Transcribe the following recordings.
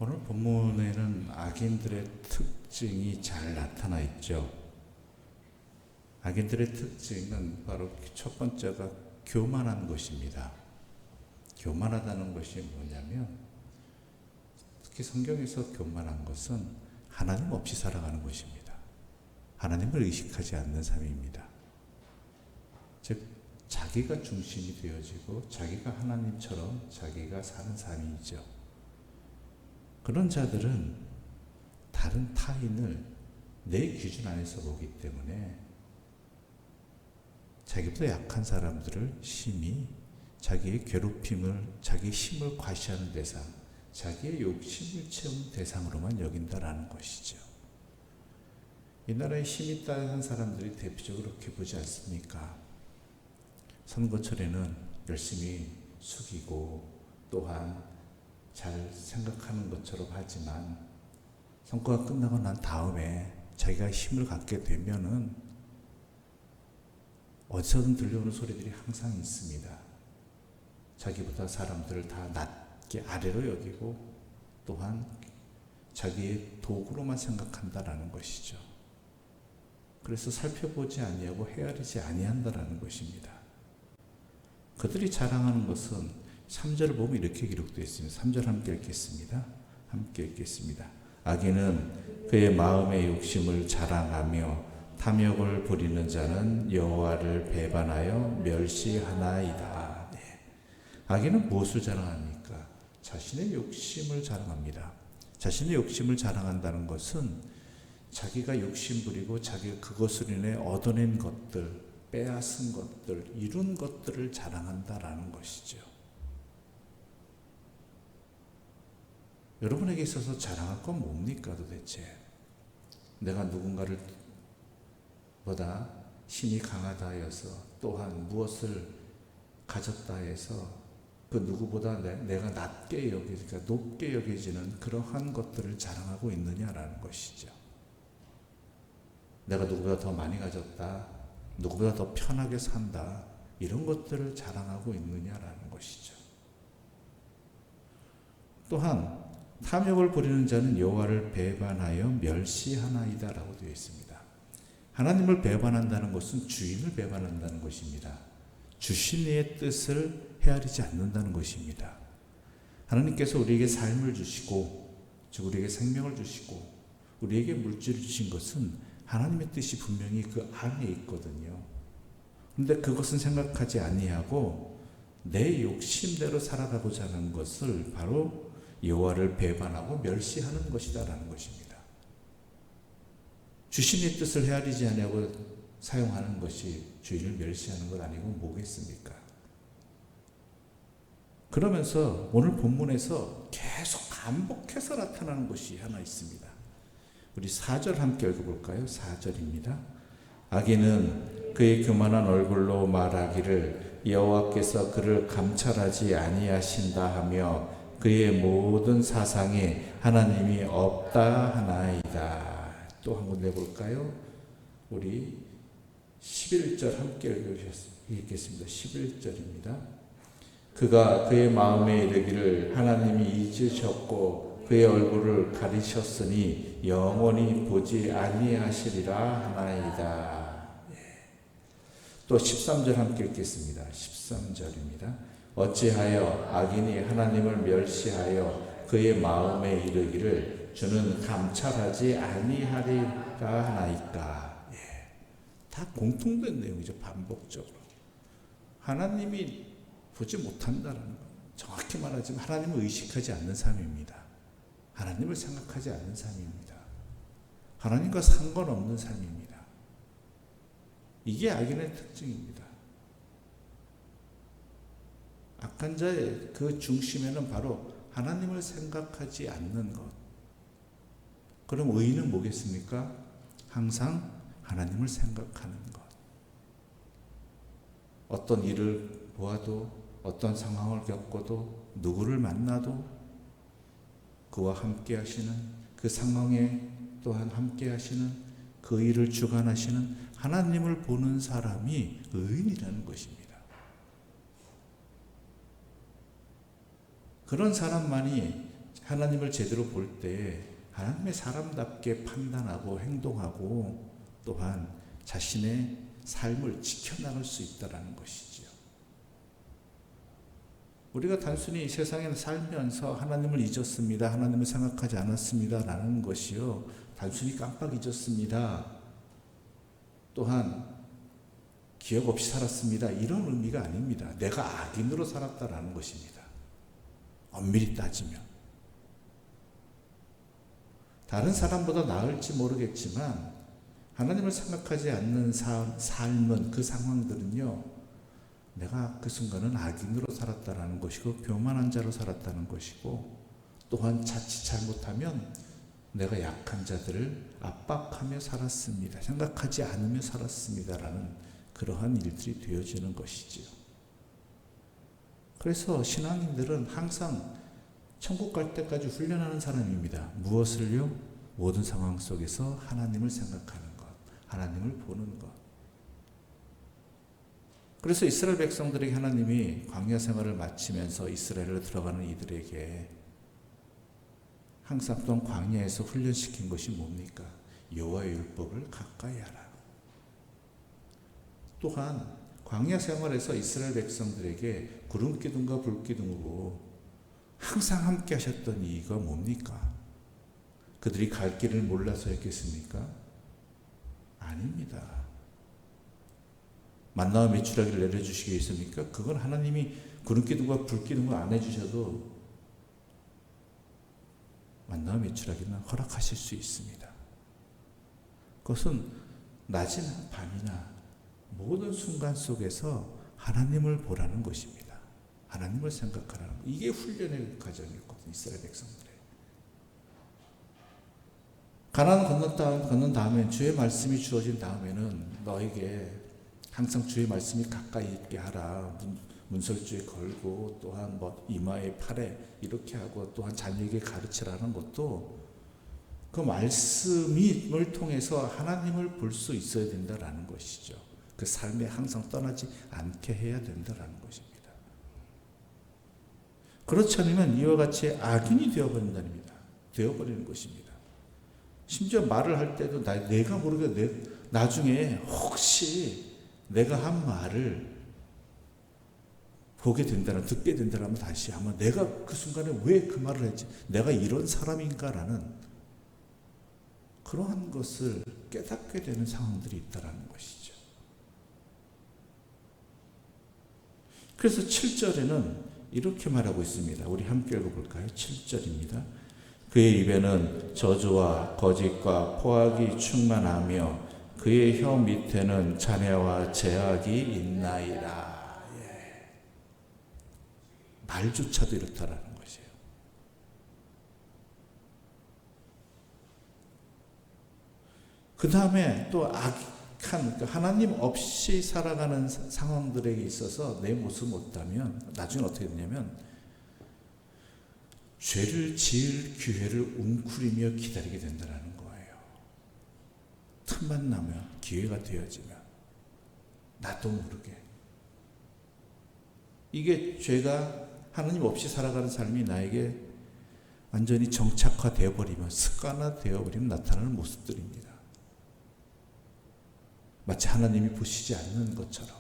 오늘 본문에는 악인들의 특징이 잘 나타나 있죠. 악인들의 특징은 바로 첫 번째가 교만한 것입니다. 교만하다는 것이 뭐냐면, 특히 성경에서 교만한 것은 하나님 없이 살아가는 것입니다. 하나님을 의식하지 않는 삶입니다. 즉, 자기가 중심이 되어지고 자기가 하나님처럼 자기가 사는 삶이죠. 그런 자들은 다른 타인을 내 기준 안에서 보기 때문에 자기보다 약한 사람들을 심히 자기의 괴롭힘을, 자기의 힘을 과시하는 대상, 자기의 욕심을 채우는 대상으로만 여긴다라는 것이죠. 이 나라에 힘이 있다는 사람들이 대표적으로 그렇게 보지 않습니까? 선거철에는 열심히 숙이고 또한 잘 생각하는 것처럼 하지만 선거가 끝나고 난 다음에 자기가 힘을 갖게 되면은 어디서든 들려오는 소리들이 항상 있습니다. 자기보다 사람들을 다 낮게 아래로 여기고 또한 자기의 도구로만 생각한다라는 것이죠. 그래서 살펴보지 아니하고 헤아리지 아니한다라는 것입니다. 그들이 자랑하는 것은 3절을 보면 이렇게 기록되어 있습니다. 3절 함께 읽겠습니다. 함께 읽겠습니다. 악인은 그의 마음의 욕심을 자랑하며 탐욕을 부리는 자는 여호와를 배반하여 멸시하나이다. 악인은 무엇을 자랑합니까? 자신의 욕심을 자랑합니다. 자신의 욕심을 자랑한다는 것은 자기가 욕심 부리고 자기가 그것으로 인해 얻어낸 것들, 빼앗은 것들, 이룬 것들을 자랑한다라는 것이죠. 여러분에게 있어서 자랑할 건 뭡니까 도대체? 내가 누군가를 보다 힘이 강하다 해서 또한 무엇을 가졌다 해서 그 누구보다 내가 낮게 여기니까 높게 여겨지는 그러한 것들을 자랑하고 있느냐라는 것이죠. 내가 누구보다 더 많이 가졌다, 누구보다 더 편하게 산다, 이런 것들을 자랑하고 있느냐라는 것이죠. 또한 탐욕을 부리는 자는 여호와를 배반하여 멸시하나이다 라고 되어 있습니다. 하나님을 배반한다는 것은 주인을 배반한다는 것입니다. 주신 이의 뜻을 헤아리지 않는다는 것입니다. 하나님께서 우리에게 삶을 주시고, 즉 우리에게 생명을 주시고 우리에게 물질을 주신 것은 하나님의 뜻이 분명히 그 안에 있거든요. 그런데 그것은 생각하지 아니하고 내 욕심대로 살아가고자 하는 것을 바로 여호와를 배반하고 멸시하는 것이다라는 것입니다. 주신의 뜻을 헤아리지 아니하고 사용하는 것이 주인을 멸시하는 것 아니고 뭐겠습니까? 그러면서 오늘 본문에서 계속 반복해서 나타나는 것이 하나 있습니다. 우리 4절 함께 읽어볼까요? 4절입니다. 악인은 그의 교만한 얼굴로 말하기를 여호와께서 그를 감찰하지 아니하신다 하며 그의 모든 사상에 하나님이 없다 하나이다. 또 한 번 내볼까요? 우리 11절 함께 읽겠습니다. 11절입니다. 그가 그의 마음에 이르기를 하나님이 잊으셨고 그의 얼굴을 가리셨으니 영원히 보지 아니하시리라 하나이다. 또 13절 함께 읽겠습니다. 13절입니다. 어찌하여 악인이 하나님을 멸시하여 그의 마음에 이르기를 주는 감찰하지 아니하리라 하나이까. 다 공통된 내용이죠. 반복적으로 하나님이 보지 못한다는 것, 정확히 말하자면 하나님을 의식하지 않는 삶입니다. 하나님을 생각하지 않는 삶입니다. 하나님과 상관없는 삶입니다. 이게 악인의 특징입니다. 악한 자의 그 중심에는 바로 하나님을 생각하지 않는 것. 그럼 의인은 뭐겠습니까? 항상 하나님을 생각하는 것. 어떤 일을 보아도, 어떤 상황을 겪어도, 누구를 만나도 그와 함께 하시는, 그 상황에 또한 함께 하시는, 그 일을 주관하시는 하나님을 보는 사람이 의인이라는 것입니다. 그런 사람만이 하나님을 제대로 볼 때 하나님의 사람답게 판단하고 행동하고 또한 자신의 삶을 지켜나갈 수 있다는 것이지요. 우리가 단순히 세상에 살면서 하나님을 잊었습니다, 하나님을 생각하지 않았습니다 라는 것이요, 단순히 깜빡 잊었습니다, 또한 기억 없이 살았습니다, 이런 의미가 아닙니다. 내가 악인으로 살았다라는 것입니다. 엄밀히 따지면 다른 사람보다 나을지 모르겠지만 하나님을 생각하지 않는 삶은, 그 상황들은요, 내가 그 순간은 악인으로 살았다는 것이고 교만한 자로 살았다는 것이고, 또한 자칫 잘못하면 내가 약한 자들을 압박하며 살았습니다, 생각하지 않으며 살았습니다라는 그러한 일들이 되어지는 것이지요. 그래서 신앙인들은 항상 천국 갈 때까지 훈련하는 사람입니다. 무엇을요? 모든 상황 속에서 하나님을 생각하는 것, 하나님을 보는 것. 그래서 이스라엘 백성들에게 하나님이 광야 생활을 마치면서 이스라엘로 들어가는 이들에게 항상 또한 광야에서 훈련시킨 것이 뭡니까? 여호와의 율법을 가까이 하라. 또한 광야 생활에서 이스라엘 백성들에게 구름 기둥과 불 기둥으로 항상 함께 하셨던 이유가 뭡니까? 그들이 갈 길을 몰라서였겠습니까? 아닙니다. 만나와 메추라기를 내려주시기 위해서입니까? 그건 하나님이 구름 기둥과 불 기둥을 안 해주셔도 만나와 메추라기는 허락하실 수 있습니다. 그것은 낮이나 밤이나 모든 순간 속에서 하나님을 보라는 것입니다. 하나님을 생각하라는 것. 이게 훈련의 과정이었거든요, 이스라엘 백성들의. 가나안 건넌 다음에 주의 말씀이 주어진 다음에는 너에게 항상 주의 말씀이 가까이 있게 하라. 문설주에 걸고 또한 이마에 팔에 이렇게 하고 또한 자녀에게 가르치라는 것도 그 말씀을 통해서 하나님을 볼 수 있어야 된다라는 것이죠. 그 삶에 항상 떠나지 않게 해야 된다라는 것입니다. 그렇지 않으면 이와 같이 악인이 되어버리는 것입니다. 심지어 말을 할 때도 내가 모르게 나중에 혹시 내가 한 말을 보게 된다면, 듣게 된다면 다시 한번 내가 그 순간에 왜 그 말을 했지? 내가 이런 사람인가라는 그러한 것을 깨닫게 되는 상황들이 있다는 것이죠. 그래서 7절에는 이렇게 말하고 있습니다. 우리 함께 읽어볼까요? 7절입니다. 그의 입에는 저주와 거짓과 포악이 충만하며 그의 혀 밑에는 잔해와 제약이 있나이다. 예. 말조차도 이렇다라는 것이에요. 그 다음에 또 하나님 없이 살아가는 상황들에게 있어서 내 모습을 못다면 나중에 어떻게 되냐면 죄를 지을 기회를 웅크리며 기다리게 된다는 거예요. 틈만 나면, 기회가 되어지면 나도 모르게 이게 죄가 하나님 없이 살아가는 삶이 나에게 완전히 정착화되어 버리면, 습관화되어 버리면 나타나는 모습들입니다. 마치 하나님이 보시지 않는 것처럼,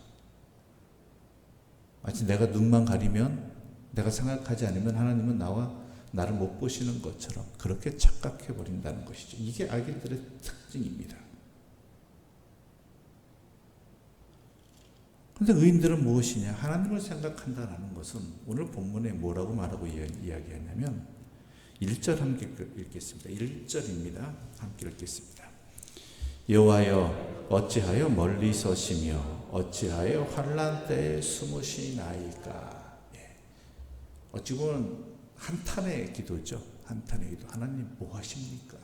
마치 내가 눈만 가리면, 내가 생각하지 않으면 하나님은 나를 못 보시는 것처럼 그렇게 착각해 버린다는 것이죠. 이게 악인들의 특징입니다. 그런데 의인들은 무엇이냐? 하나님을 생각한다는 것은 오늘 본문에 뭐라고 말하고 이야기하냐면 1절 함께 읽겠습니다. 1절입니다. 함께 읽겠습니다. 여호와여 어찌하여 멀리 서시며 어찌하여 환난 때에 숨으시나이까. 어찌 보면 한탄의 기도죠. 한탄의 기도. 하나님 뭐 하십니까?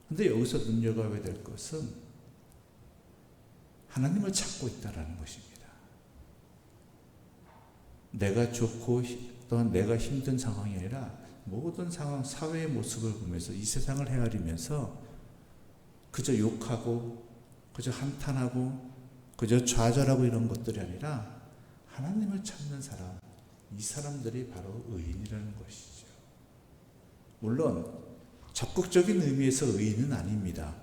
그런데 여기서 눈여겨봐야 될 것은 하나님을 찾고 있다는 것입니다. 내가 좋고 또한 내가 힘든 상황이 아니라 모든 상황, 사회의 모습을 보면서 이 세상을 헤아리면서 그저 욕하고 그저 한탄하고 그저 좌절하고 이런 것들이 아니라 하나님을 찾는 사람, 이 사람들이 바로 의인이라는 것이죠. 물론 적극적인 의미에서 의인은 아닙니다.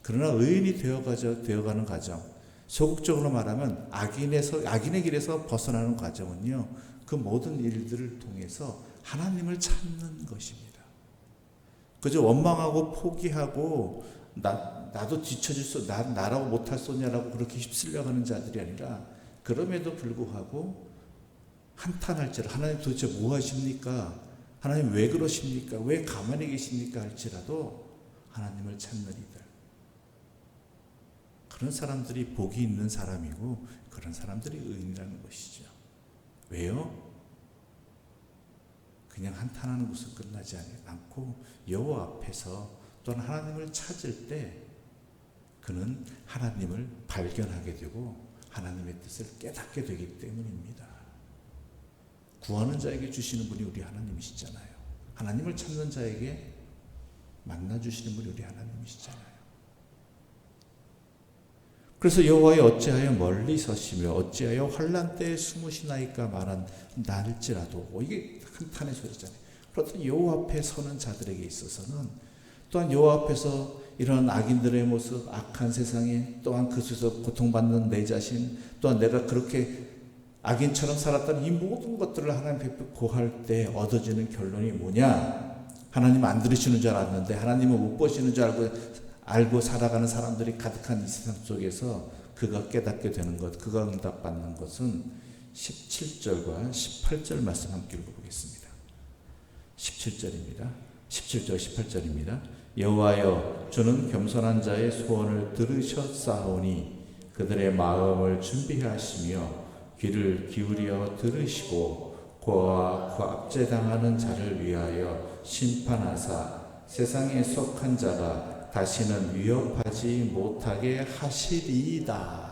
그러나 의인이 되어가는 과정, 소극적으로 말하면 악인의 길에서 벗어나는 과정은요, 그 모든 일들을 통해서 하나님을 찾는 것입니다. 그저 원망하고 포기하고 나도 나라고 못할 소냐라고 그렇게 휩쓸려가는 자들이 아니라, 그럼에도 불구하고 한탄할지라도 하나님 도대체 뭐 하십니까? 하나님 왜 그러십니까? 왜 가만히 계십니까? 할지라도 하나님을 찾는 이들, 그런 사람들이 복이 있는 사람이고 그런 사람들이 의인이라는 것이죠. 왜요? 그냥 한탄하는 것은 끝나지 않고 여호와 앞에서 또한 하나님을 찾을 때 그는 하나님을 발견하게 되고 하나님의 뜻을 깨닫게 되기 때문입니다. 구하는 자에게 주시는 분이 우리 하나님이시잖아요. 하나님을 찾는 자에게 만나주시는 분이 우리 하나님이시잖아요. 그래서 여호와여 어찌하여 멀리 서시며 어찌하여 환난 때에 숨으시나이까 말한 날지라도, 이게 한탄의 소리잖아요. 그렇다면 여호와 앞에 서는 자들에게 있어서는 또한 여호와 앞에서 이런 악인들의 모습, 악한 세상에, 또한 그 속에서 고통받는 내 자신, 또한 내가 그렇게 악인처럼 살았던 이 모든 것들을 하나님 앞에 고할 때 얻어지는 결론이 뭐냐? 하나님 안 들으시는 줄 알았는데 하나님은 못 보시는 줄 알고 살아가는 사람들이 가득한 이 세상 속에서 그가 깨닫게 되는 것, 그가 응답받는 것은 17절과 18절 말씀 함께 읽어보겠습니다. 17절입니다. 17절 18절입니다. 여호와여 주는 겸손한 자의 소원을 들으셨사오니 그들의 마음을 준비하시며 귀를 기울여 들으시고 그와 그 압제당하는 자를 위하여 심판하사 세상에 속한 자가 다시는 위협하지 못하게 하시리이다.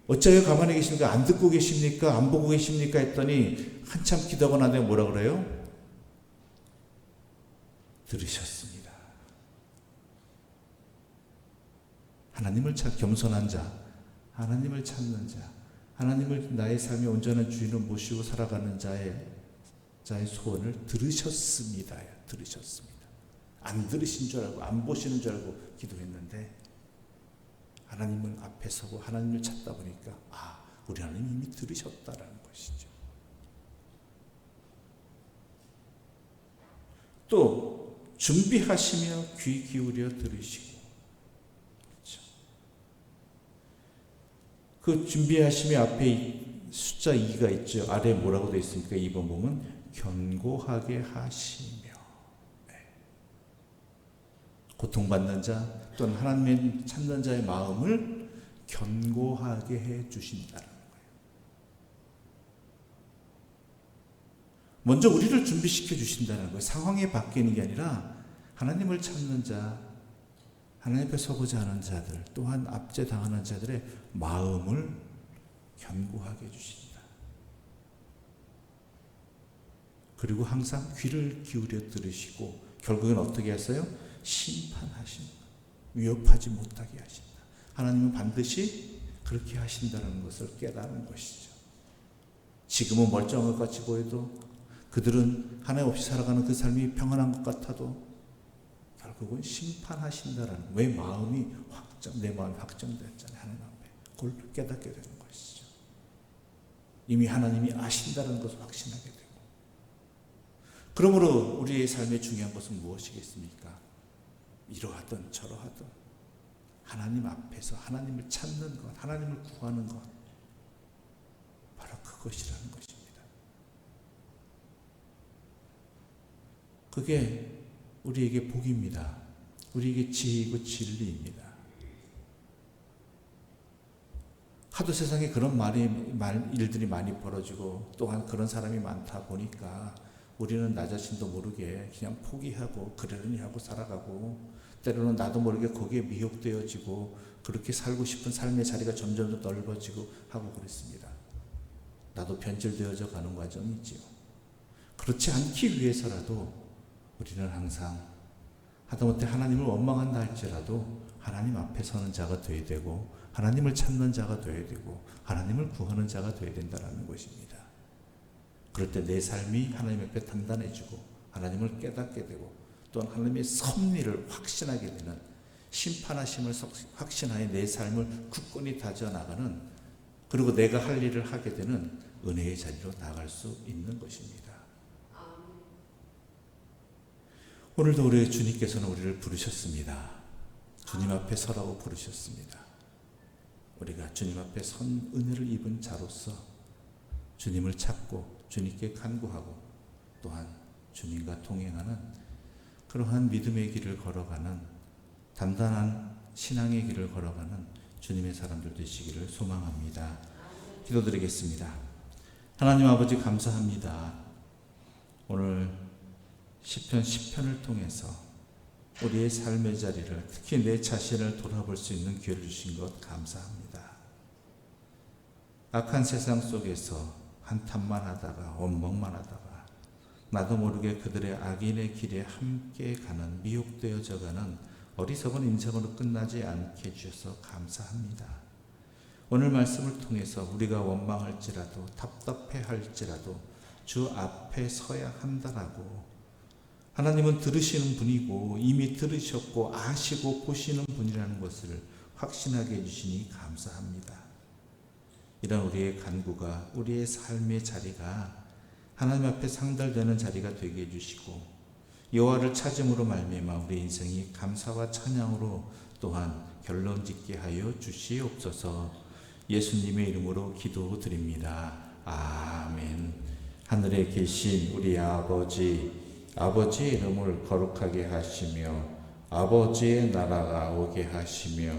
어찌하여 가만히 계십니까? 안 듣고 계십니까? 안 보고 계십니까? 했더니 한참 기도하고 나서 뭐라 그래요? 들으셨습니다. 하나님을 겸손한 자, 하나님을 찾는 자, 하나님을 나의 삶의 온전한 주인으로 모시고 살아가는 자의 소원을 들으셨습니다. 들으셨습니다. 안 들으신 줄 알고 안 보시는 줄 알고 기도했는데 하나님을 앞에 서고 하나님을 찾다 보니까 우리 하나님 이미 들으셨다라는 것이죠. 또 준비하시며 귀 기울여 들으시고, 그렇죠. 그 준비하시며 앞에 숫자 2가 있죠. 아래에 뭐라고 되어 있습니까? 2번 보면 견고하게 하시며, 고통받는 자 또는 하나님을 찾는 자의 마음을 견고하게 해 주신다는 거예요. 먼저 우리를 준비시켜 주신다는 거예요. 상황이 바뀌는 게 아니라 하나님을 찾는 자, 하나님 앞에 서고자 하는 자들, 또한 압제당하는 자들의 마음을 견고하게 해주신다. 그리고 항상 귀를 기울여 들으시고 결국엔 어떻게 하세요? 심판하신다. 위협하지 못하게 하신다. 하나님은 반드시 그렇게 하신다는 것을 깨달은 것이죠. 지금은 멀쩡한 것 같이 보여도 그들은 하나님 없이 살아가는 그 삶이 평안한 것 같아도 결국은 심판하신다라는, 왜 내 마음이 확정됐잖아요. 하나님 앞에. 그걸 깨닫게 되는 것이죠. 이미 하나님이 아신다는 것을 확신하게 되고. 그러므로 우리의 삶의 중요한 것은 무엇이겠습니까? 이러하든 저러하든 하나님 앞에서 하나님을 찾는 것, 하나님을 구하는 것, 바로 그것이라는 것입니다. 그게 우리에게 복입니다. 우리에게 지혜이고 진리입니다. 하도 세상에 그런 일들이 많이 벌어지고 또한 그런 사람이 많다 보니까 우리는 나 자신도 모르게 그냥 포기하고 그러려니 하고 살아가고, 때로는 나도 모르게 거기에 미혹되어지고 그렇게 살고 싶은 삶의 자리가 점점 더 넓어지고 하고 그랬습니다. 나도 변질되어져 가는 과정이지요. 그렇지 않기 위해서라도 우리는 항상 하다못해 하나님을 원망한다 할지라도 하나님 앞에 서는 자가 되어야 되고 하나님을 찾는 자가 되어야 되고 하나님을 구하는 자가 되어야 된다는 것입니다. 그럴 때 내 삶이 하나님 앞에 단단해지고 하나님을 깨닫게 되고 또한 하나님의 섭리를 확신하게 되는, 심판하심을 확신하여 내 삶을 굳건히 다져나가는, 그리고 내가 할 일을 하게 되는 은혜의 자리로 나갈 수 있는 것입니다. 오늘도 우리 주님께서는 우리를 부르셨습니다. 주님 앞에 서라고 부르셨습니다. 우리가 주님 앞에 선 은혜를 입은 자로서 주님을 찾고 주님께 간구하고 또한 주님과 동행하는 그러한 믿음의 길을 걸어가는, 단단한 신앙의 길을 걸어가는 주님의 사람들 되시기를 소망합니다. 기도드리겠습니다. 하나님 아버지 감사합니다. 오늘 시편 10편을 통해서 우리의 삶의 자리를, 특히 내 자신을 돌아볼 수 있는 기회를 주신 것 감사합니다. 악한 세상 속에서 한탄만 하다가 원망만 하다가 나도 모르게 그들의 악인의 길에 함께 가는, 미혹되어져 가는 어리석은 인생으로 끝나지 않게 해주셔서 감사합니다. 오늘 말씀을 통해서 우리가 원망할지라도 답답해할지라도 주 앞에 서야 한다라고, 하나님은 들으시는 분이고 이미 들으셨고 아시고 보시는 분이라는 것을 확신하게 해주시니 감사합니다. 이런 우리의 간구가, 우리의 삶의 자리가 하나님 앞에 상달되는 자리가 되게 해주시고 여호와를 찾음으로 말미암아 우리 인생이 감사와 찬양으로 또한 결론짓게 하여 주시옵소서. 예수님의 이름으로 기도드립니다. 아멘. 하늘에 계신 우리 아버지의 이름을 거룩하게 하시며 아버지의 나라가 오게 하시며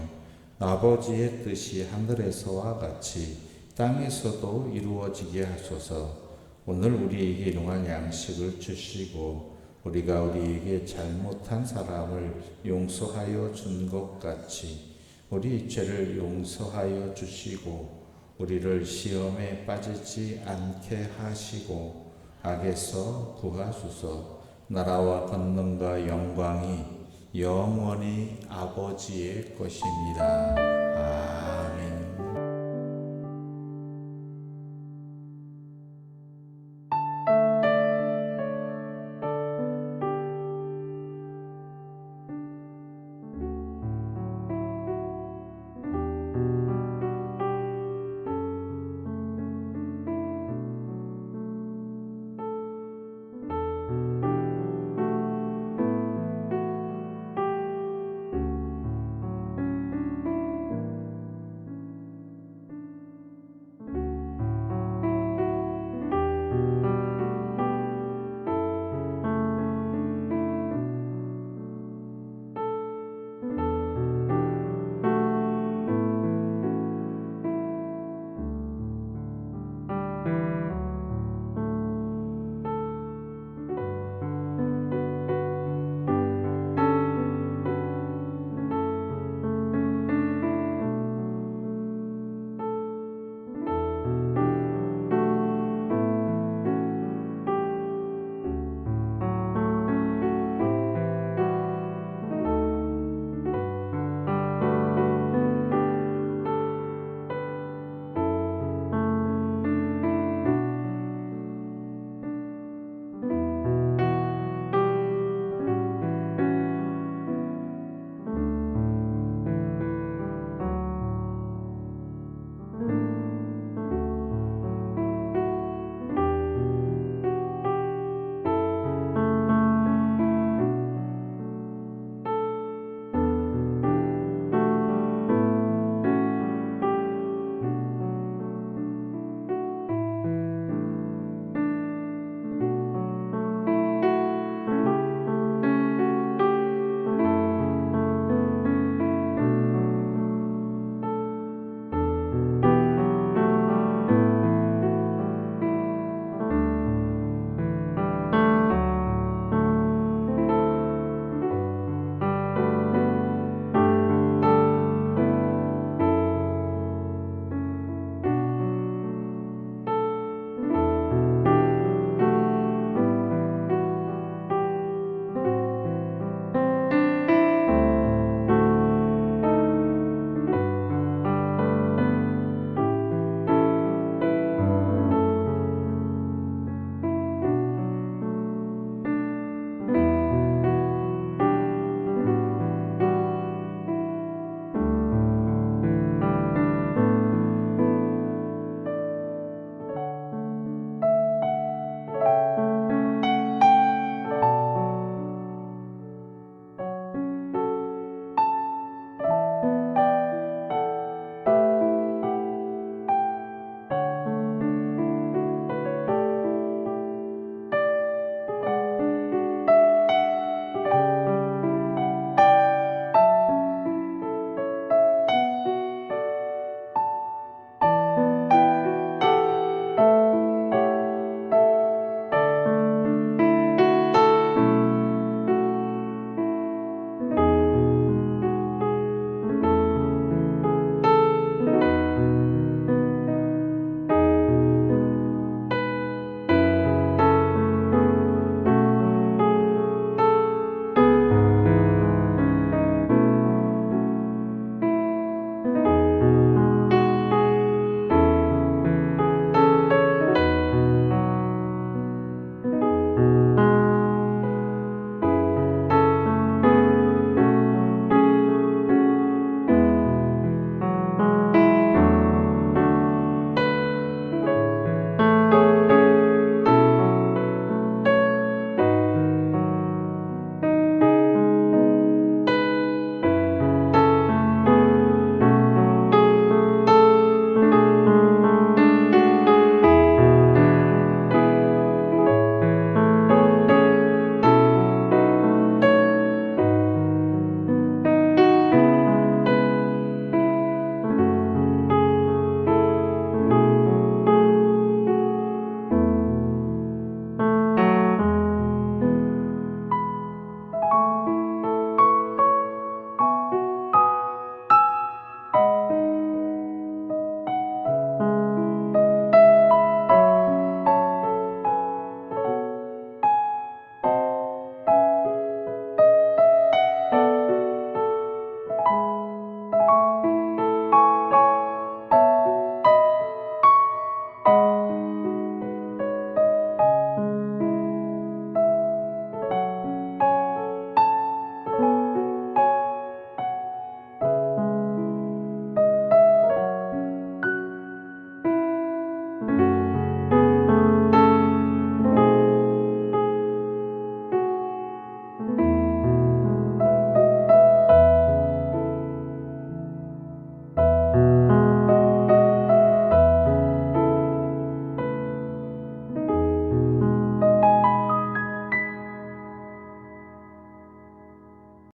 아버지의 뜻이 하늘에서와 같이 땅에서도 이루어지게 하소서. 오늘 우리에게 일용할 양식을 주시고 우리가 우리에게 잘못한 사람을 용서하여 준 것 같이 우리 죄를 용서하여 주시고 우리를 시험에 빠지지 않게 하시고 악에서 구하소서. 나라와 권능과 영광이 영원히 아버지의 것입니다.